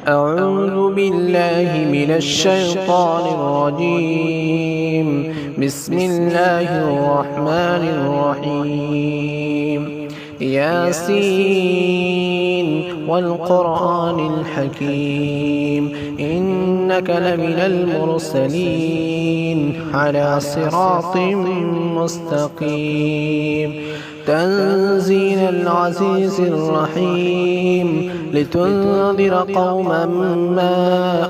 أعوذ بالله من الشيطان الرجيم. بسم الله الرحمن الرحيم. ياسين والقرآن الحكيم إنك لمن المرسلين على صراط مستقيم. تنزيل العزيز الرحيم لتنذر قوما ما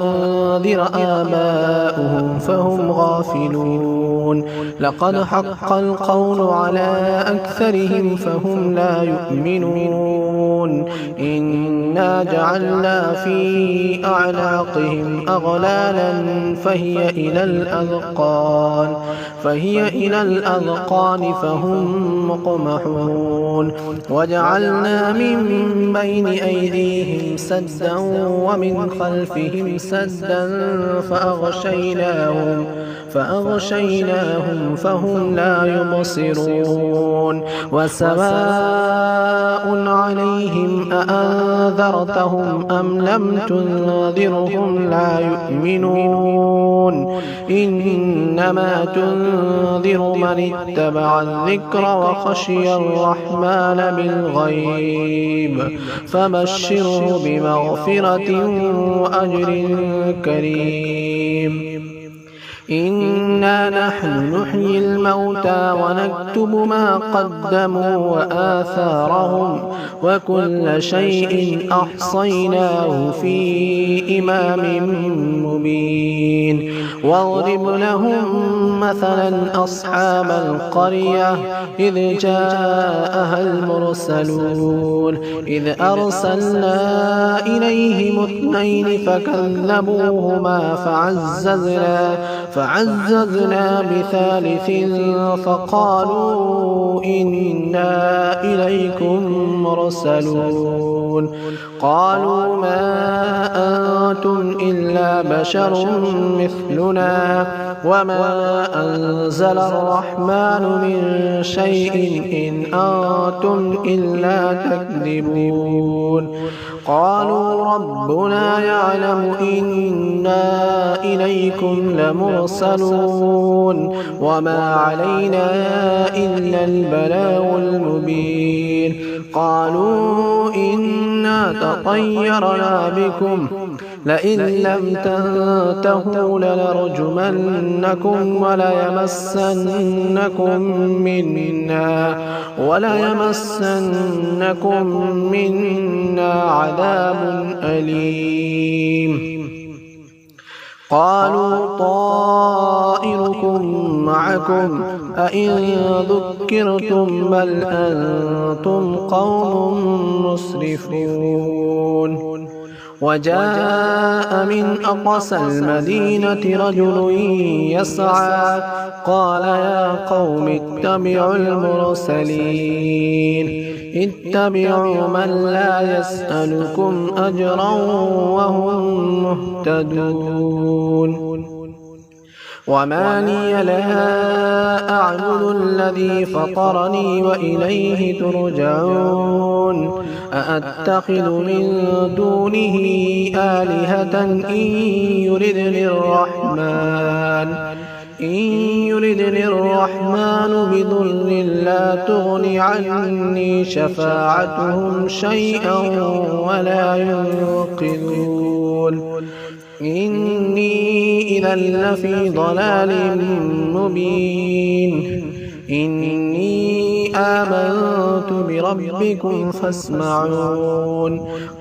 أنذر آباؤهم فهم غافلون. لقد حق القول على أكثرهم فهم لا يؤمنون. إنا جعلنا في أعناقهم أغلالا فهي إلى الأذقان فهم مقمحون. وجعلنا من بين أيديهم سدا ومن خلفهم سدا فأغشيناهم فهم لا يبصرون. وسواء عليهم أأنذرتهم أم لم تنذرهم لا يؤمنون. إنما تنذر من اتبع الذكر وخشي الرحمن بالغيب فبشره بمغفرة وأجر كريم. إنا نحن نحيي الموتى ونكتب ما قدموا وآثارهم وكل شيء أحصيناه في إمام مبين. واضرب لهم مثلا أصحاب القرية إذ جاءها المرسلون إذ أرسلنا إليهم 2 فكذبوهما فعززنا ب3 فقالوا إنا إليكم مرسلون. قالوا ما أنتم إلا بشر مثلنا وما أنزل الرحمن من شيء إن أنتم إلا تكذبون. قالوا ربنا يعلم إنا إليكم لمرسلون وما علينا إلا البلاغ المبين. قالوا إنا تطيرنا بكم لئن لم تنتهوا لنرجمنكم وليمسنكم منا عذاب أليم. قالوا طائركم معكم أئن ذكرتم بل أنتم قوم مسرفون. وجاء من أقصى المدينة رجل يسعى قال يا قوم اتبعوا المرسلين اتبعوا من لا يسألكم أجرا وهم مهتدون. وما لي لا أعبد الذي فطرني وإليه ترجعون. أأتخذ من دونه آلهة إن يردني الرحمن بضر لا تغن عني شفاعتهم شيئا ولا ينقذون. إني إذا لفي ضلال مبين. إني آمنت بربكم فاسمعون.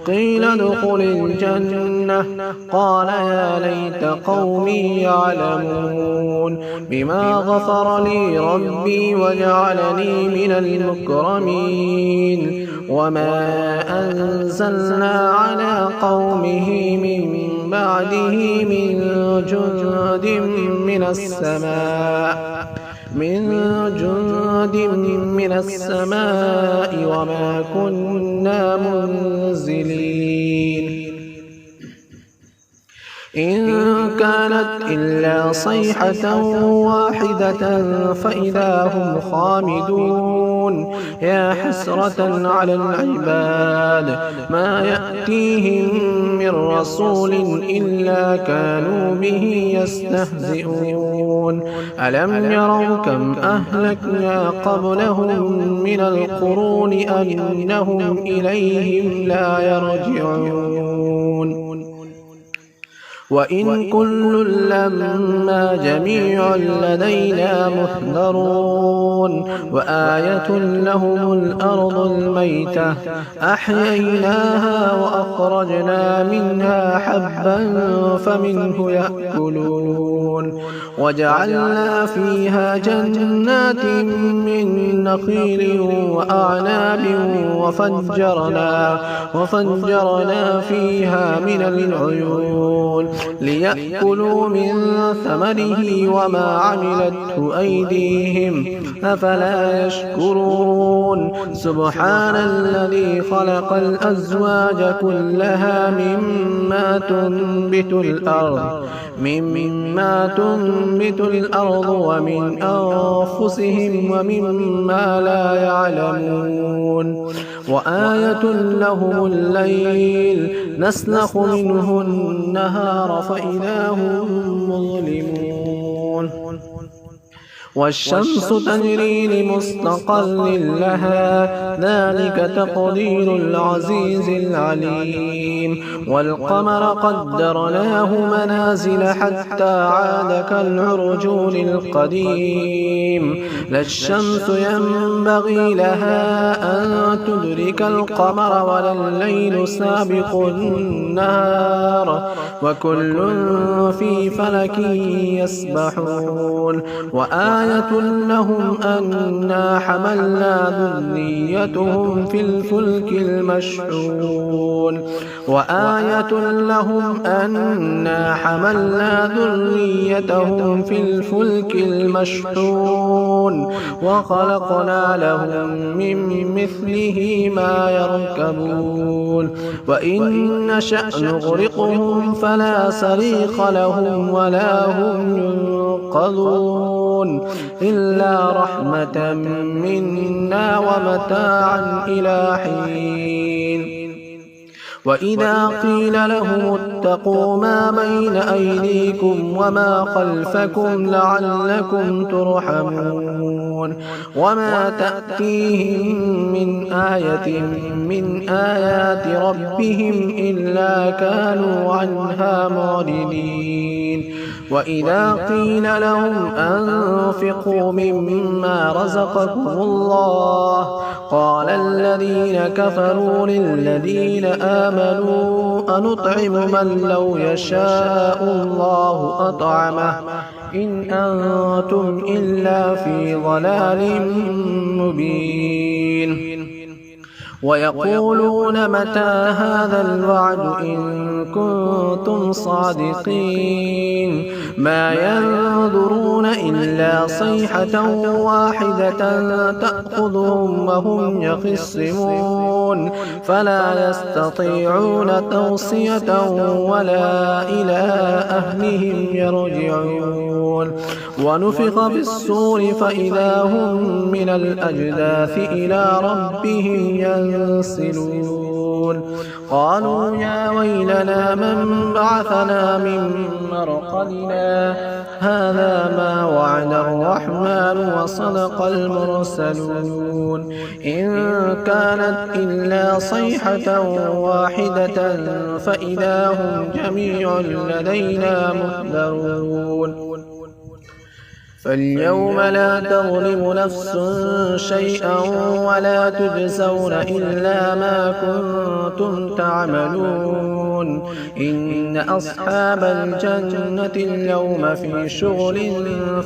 قيل ادخل الجنة قال يا ليت قومي يعلمون بما غفر لي ربي وجعلني من المكرمين. وما أنزلنا على قومه من بعده من جند من السماء وما كنا منزلين. إن كانت إلا صيحة واحدة فإذا هم خامدون يا حسرة على العباد ما يأتيهم من من رسول إلا كانوا به يستهزئون ألم يروا كم أهلكنا قبلهم من القرون أنهم إليهم لا يرجعون وإن كل لما جميع لدينا محضرون وآية لهم الأرض الميتة أحييناها وأخرجنا منها حبا فمنه يأكلون وجعلنا فيها جنات من نخيل وأعناب وفجرنا فيها من العيون ليأكلوا من ثمره وما عملته أيديهم أفلا يشكرون سبحان الذي خلق الأزواج كلها مما تنبت الأرض ومن أنفسهم ومما لا يعلمون وآية لهم الليل نسلخ منه النهار فإذا هم مظلمون والشمس تجري لمستقر لها ذلك تقدير العزيز العليم والقمر قدرناه منازل حتى عاد كالعرجون القديم لا الشمس ينبغي لها أن تدرك القمر ولا الليل سابق النهار وكل في فلك يسبحون وآية لهم أنا حملنا ذريتهم في الفلك المشحون وخلقنا لهم من مثله ما يركبون وإن نشأ نغرقهم فلا صريخ لهم ولا هم ينقذون إلا رحمة منا ومتاعا إلى حين وإذا قيل لهم اتقوا ما بين أيديكم وما خلفكم لعلكم ترحمون وما تأتيهم من آية من آيات ربهم إلا كانوا عنها معرضين وإذا قيل لهم أنفقوا مما رزقكم الله قال الذين كفروا للذين آمنوا أنطعم من لو يشاء الله أطعمه إن أنتم إلا في ضلال مبين ويقولون متى هذا الوعد إن كنتم صادقين ما ينظرون إلا صيحة واحدة تأخذهم وهم يخصمون فلا يستطيعون توصية ولا إلى أهلهم يرجعون ونفخ بالصور فإذا هم من الأجداث إلى ربهم ينسلون قالوا يا ويلنا من بعثنا من مرقدنا هذا ما وعد الرحمن وصدق المرسلون إن كانت إلا صيحة واحدة فإذا هم جميع لدينا محضرون فاليوم لا تظلم نفس شيئا ولا تجزون إلا ما كنتم تعملون إن أصحاب الجنة اليوم في شغل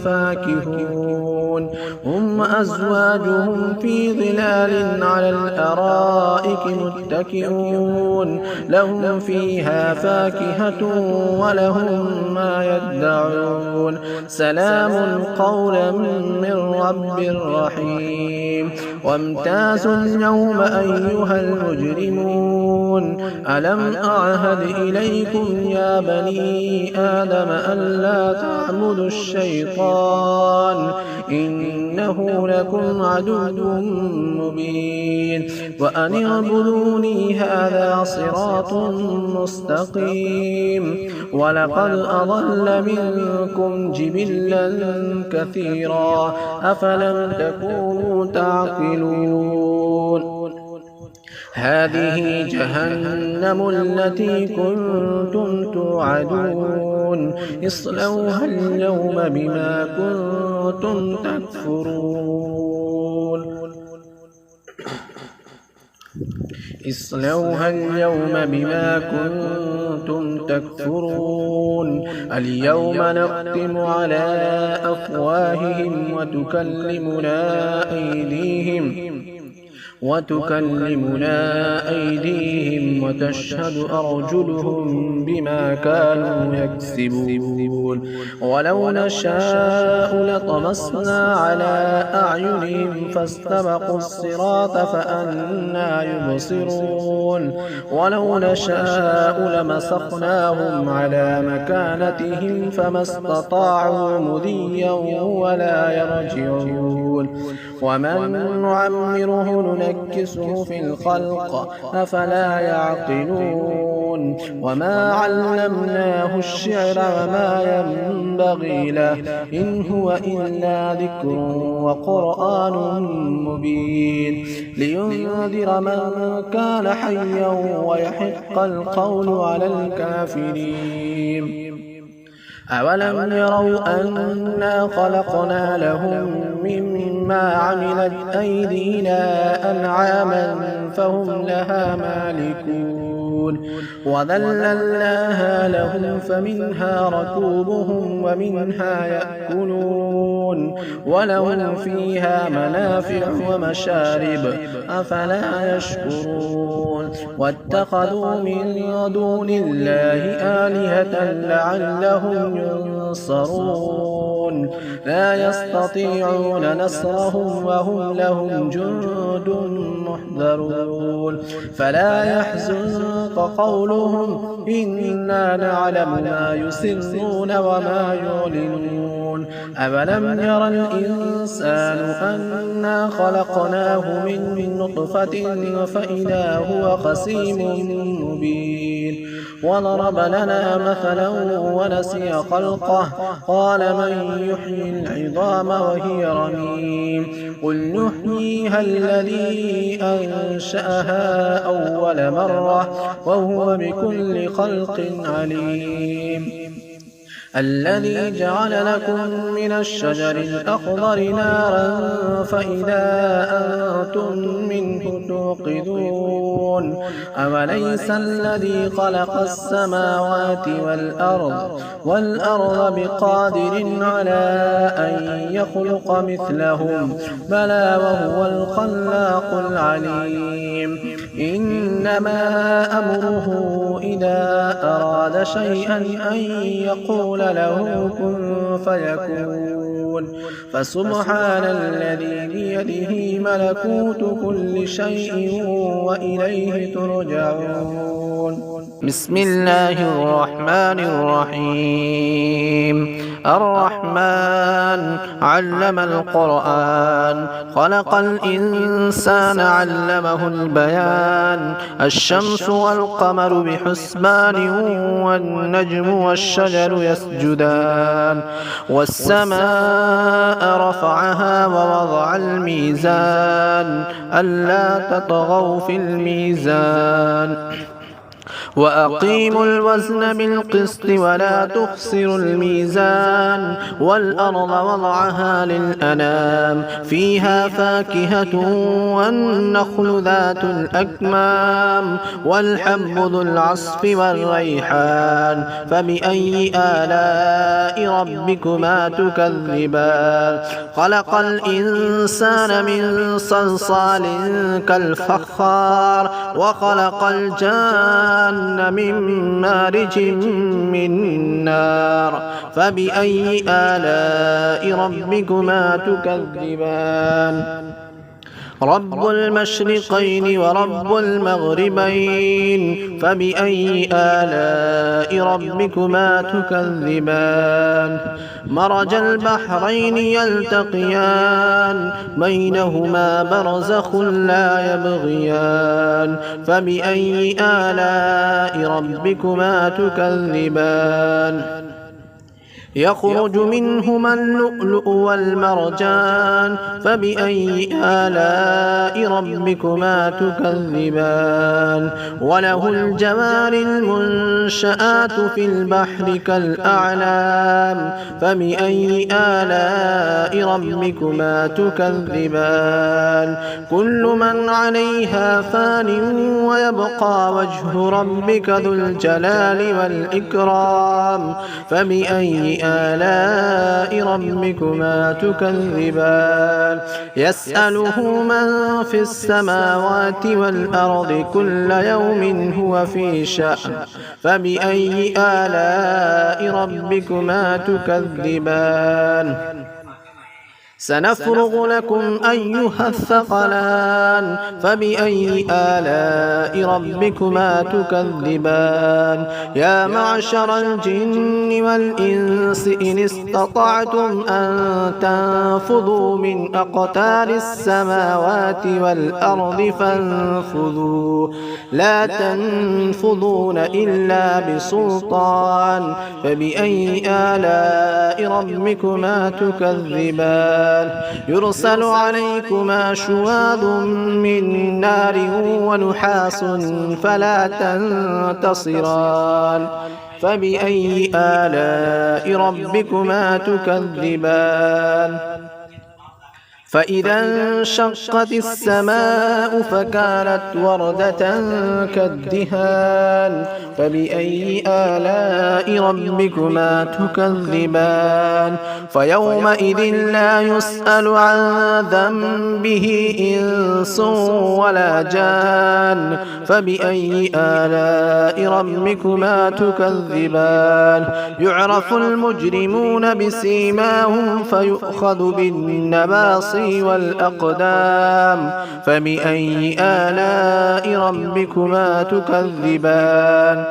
فاكهون هم أزواجهم في ظلال على الأرائك متكئون لهم فيها فاكهة ولهم ما يدعون سلام قولا من رب رحيم وامتازوا اليوم أيها المجرمون ألم أعهد إليكم يا بني آدم ألا تعبدوا الشيطان إنه لكم عدو مبين وأن اعبدوني هذا صراط مستقيم ولقد أضل منكم جبلا كثيرا أفلم تكونوا تعقلون هذه جهنم التي كنتم توعدون اصلوها اليوم بما كنتم تكفرون اصلوها اليوم بما كنتم تكفرون اليوم نختم على أفواههم وتكلمنا أيديهم وتشهد أرجلهم بما كانوا يكسبون ولو نشاء لطمسنا على أعينهم فاستبقوا الصراط فأنى يبصرون ولو نشاء لمسخناهم على مكانتهم فما استطاعوا مضيا ولا يرجعون ومن نعمره ننكسه في الخلق أفلا يعقلون وما علمناه الشعر وما ينبغي له إن هو إلا ذكر وقرآن مبين لينذر من كان حيا ويحق القول على الكافرين أولم يروا أنا خلقنا لهم مما عملت أيدينا أنعاما فهم لها مالكون وذللناها لهم فمنها ركوبهم ومنها يأكلون ولهم فيها منافع ومشارب أفلا يشكرون واتخذوا من دون الله آلهة لعلهم ينصرون لا يستطيعون نصرهم وهم لهم جند محضرون فلا يحزنك قولهم إنا نعلم ما يسرون وما يعلنون أولم ير الإنسان أنا خلقناه من نطفة فإذا هو خصيم مبين وضرب لنا مثلا ونسي خلقه قال من يحيي العظام وهي رميم قل يحييها الذي أنشأها أول مرة وهو بكل خلق عليم الذي جعل لكم من الشجر الأخضر نارا فإذا أنتم منه توقدون أوليس الذي خلق السماوات والأرض بقادر على أن يخلق مثلهم بلى وهو الخلاق العليم إنما أمره إذا أراد شيئا أن يقول له كن فيكون فسبحان الذي بيده ملكوت كل شيء وإليه ترجعون بسم الله الرحمن الرحيم الرحمن علم القرآن خلق الإنسان علمه البيان الشمس والقمر بحسبان والنجم والشجر يسجدان والسماء رفعها ووضع الميزان ألا تطغوا في الميزان وأقيموا الوزن بالقسط ولا تخسروا الميزان والأرض وضعها للأنام فيها فاكهة والنخل ذات الأكمام والحب ذو العصف والريحان فبأي آلاء ربكما تكذبان خلق الإنسان من صلصال كالفخار وخلق الجان من مارج من نار فبأي آلاء ربكما تكذبان رب المشرقين ورب المغربين فبأي آلاء ربكما تكذبان مرج البحرين يلتقيان بينهما برزخ لا يبغيان فبأي آلاء ربكما تكذبان يخرج منهما اللؤلؤ والمرجان فبأي آلاء ربكما تكذبان وله الجوار المنشآت في البحر كالأعلام فبأي آلاء ربكما تكذبان كل من عليها فان ويبقى وجه ربك ذو الجلال والإكرام فبأي آلاء ربكما تكذبان يسأله من في السماوات والأرض كل يوم هو في شأن فبأي آلاء ربكما تكذبان سنفرغ لكم أيها الثقلان فبأي آلاء ربكما تكذبان يا معشر الجن والإنس إن استطعتم أن تنفذوا من أقطار السماوات والأرض فانفذوا لا تنفذون إلا بسلطان فبأي آلاء ربكما تكذبان يرسل عليكما شواظ من نار ونحاس فلا تنتصران فبأي آلاء ربكما تكذبان فإذا انشقت السماء فكانت وردة كالدهان فبأي آلاء ربكما تكذبان فيومئذ لا يسأل عن ذنبه إنس ولا جان فبأي آلاء ربكما تكذبان يعرف المجرمون بسيماهم فيؤخذ بالنواصي والأقدام فبأي آلاء ربكما تكذبان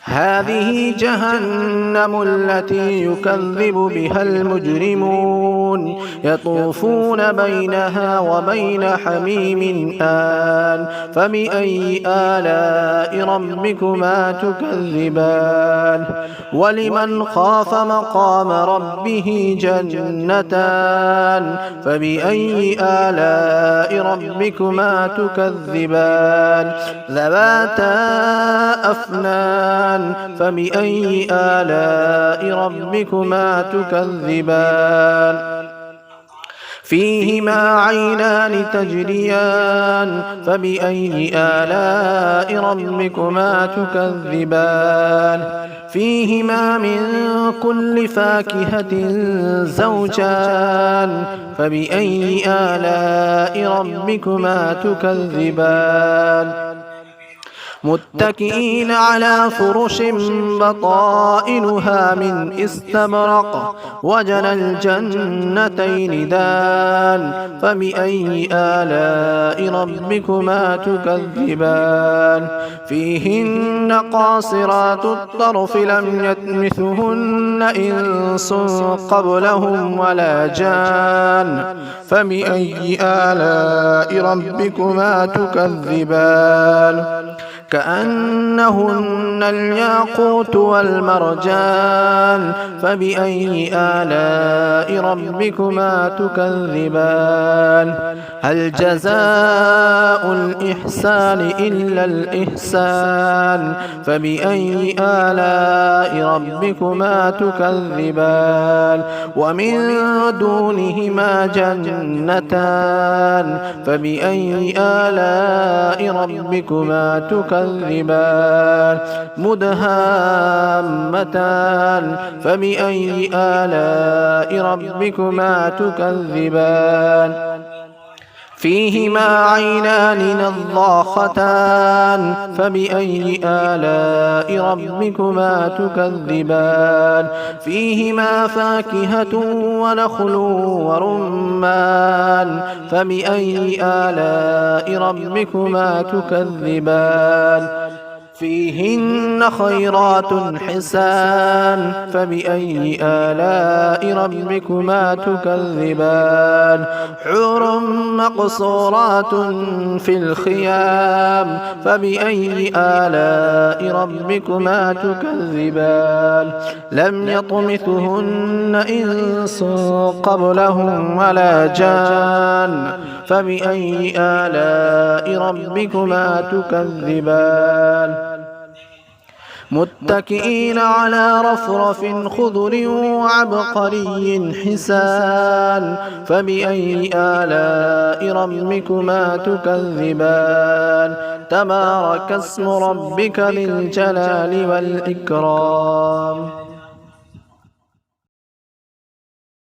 هذه جهنم التي يكذب بها المجرمون يطوفون بينها وبين حميم آن فبأي آلاء ربكما تكذبان ولمن خاف مقام ربه جنتان فبأي آلاء ربكما تكذبان ذواتا أفنان فبأي آلاء ربكما تكذبان فيهما عينان تجريان فبأي آلاء ربكما تكذبان فيهما من كل فاكهة زوجان فبأي آلاء ربكما تكذبان متكئين على فرش بطائنها من استبرق وجنى الجنتين دان فبأي آلاء ربكما تكذبان فيهن قاصرات الطرف لم يطمثهن إنس قبلهم ولا جان فبأي آلاء ربكما تكذبان كأنهن الياقوت والمرجان فبأي آلاء ربكما تكذبان هل جزاء الإحسان إلا الإحسان فبأي آلاء ربكما تكذبان ومن دونهما جنتان فبأي آلاء ربكما تكذبان مدهامتان فبأي آلاء ربكما تكذبان فيهما عينان نضاختان فبأي آلاء ربكما تكذبان فيهما فاكهة ونخل ورمان فبأي آلاء ربكما تكذبان فيهن خيرات حسان فبأي آلاء ربكما تكذبان حور مقصورات في الخيام فبأي آلاء ربكما تكذبان لم يطمثهن إنس قبلهم ولا جان فبأي آلاء ربكما تكذبان متكئين على رفرف خضر وعبقري حسان فبأي آلاء ربكما تكذبان تبارك اسم ربك ذي الجلال والإكرام